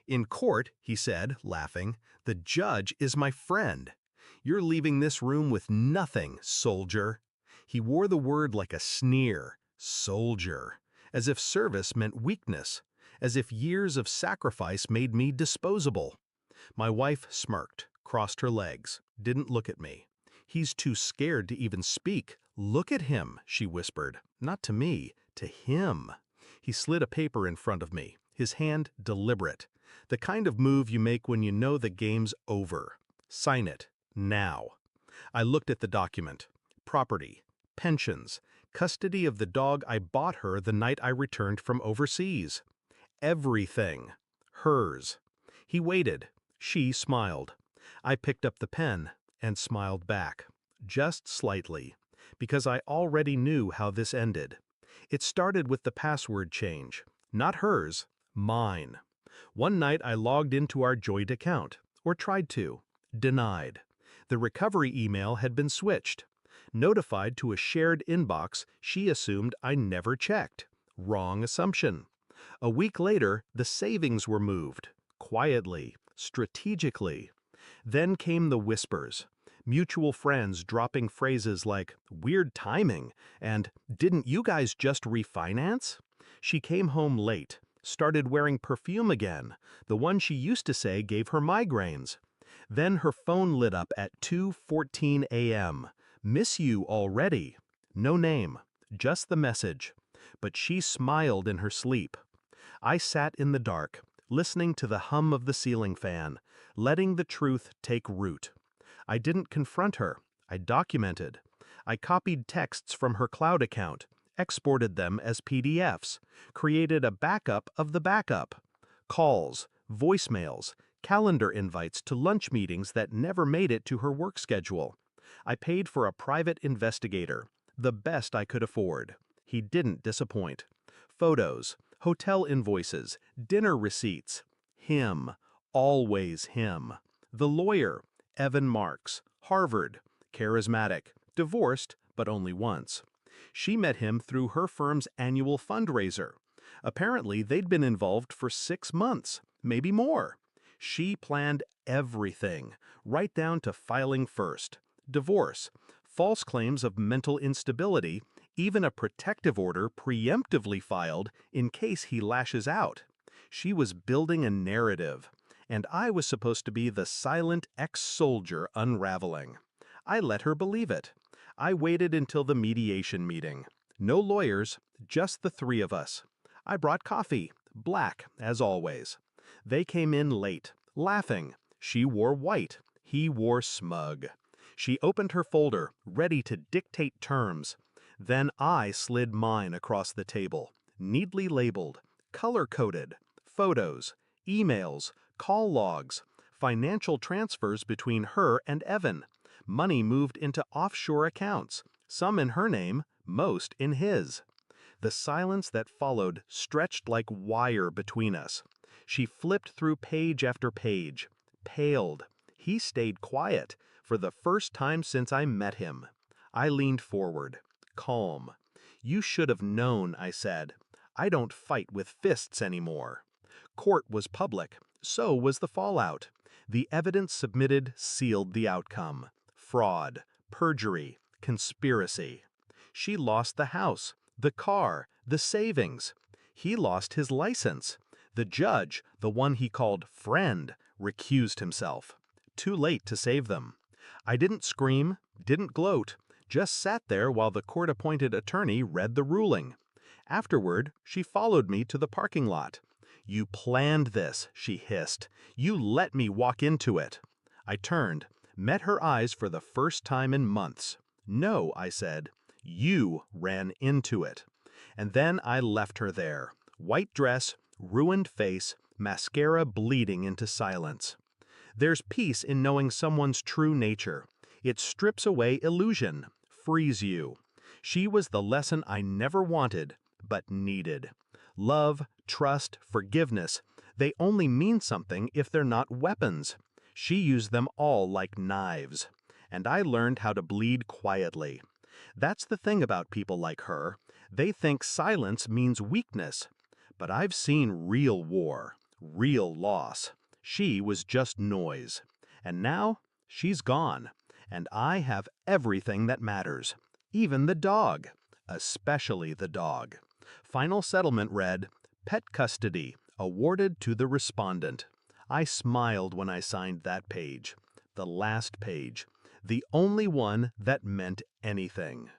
In court, he said, laughing, the judge is my friend. You're leaving this room with nothing, soldier. He wore the word like a sneer, soldier, as if service meant weakness, as if years of sacrifice made me disposable. My wife smirked, crossed her legs, didn't look at me. He's too scared to even speak. Look at him, she whispered. Not to me, to him. He slid a paper in front of me, his hand deliberate. The kind of move you make when you know the game's over. Sign it, now. I looked at the document. Property, pensions, custody of the dog I bought her the night I returned from overseas. Everything. Hers. He waited. She smiled. I picked up the pen and smiled back, just slightly, because I already knew how this ended. It started with the password change. Not hers, mine. One night I logged into our joint account, or tried to. Denied. The recovery email had been switched. Notified to a shared inbox she assumed I never checked. Wrong assumption. A week later, the savings were moved. Quietly, strategically. Then came the whispers. Mutual friends dropping phrases like, weird timing, and didn't you guys just refinance? She came home late, started wearing perfume again, the one she used to say gave her migraines. Then her phone lit up at 2:14 a.m. Miss you already. No name, just the message. But she smiled in her sleep. I sat in the dark, listening to the hum of the ceiling fan, letting the truth take root. I didn't confront her. I documented. I copied texts from her cloud account, exported them as PDFs, created a backup of the backup. Calls, voicemails, calendar invites to lunch meetings that never made it to her work schedule. I paid for a private investigator, the best I could afford. He didn't disappoint. Photos, hotel invoices, dinner receipts. Him, always him. The lawyer, Evan Marks, Harvard, charismatic, divorced, but only once. She met him through her firm's annual fundraiser. Apparently, they'd been involved for 6 months, maybe more. She planned everything, right down to filing first. Divorce, false claims of mental instability, even a protective order preemptively filed in case he lashes out. She was building a narrative, and I was supposed to be the silent ex-soldier unraveling. I let her believe it. I waited until the mediation meeting. No lawyers, just the three of us. I brought coffee, black, as always. They came in late, laughing. She wore white. He wore smug. She opened her folder, ready to dictate terms. Then I slid mine across the table, neatly labeled, color-coded, photos, emails, call logs, financial transfers between her and Evan, money moved into offshore accounts, some in her name, most in his. The silence that followed stretched like wire between us. She flipped through page after page, paled. He stayed quiet, for the first time since I met him. I leaned forward, calm. You should have known, I said. I don't fight with fists anymore. Court was public, so was the fallout. The evidence submitted sealed the outcome. Fraud, perjury, conspiracy. She lost the house, the car, the savings. He lost his license. The judge, the one he called friend, recused himself. Too late to save them. I didn't scream, didn't gloat, just sat there while the court-appointed attorney read the ruling. Afterward, she followed me to the parking lot. You planned this, she hissed. You let me walk into it. I turned, met her eyes for the first time in months. No, I said. You ran into it. And then I left her there. White dress, ruined face, mascara bleeding into silence. There's peace in knowing someone's true nature. It strips away illusion, frees you. She was the lesson I never wanted, but needed. Love, trust, forgiveness, they only mean something if they're not weapons. She used them all like knives. And I learned how to bleed quietly. That's the thing about people like her. They think silence means weakness. But I've seen real war, Real loss. She was just noise. And now, she's gone. And I have everything that matters. Even the dog. Especially the dog. Final settlement read, Pet custody, awarded to the respondent. I smiled when I signed that page. The last page. The only one that meant anything.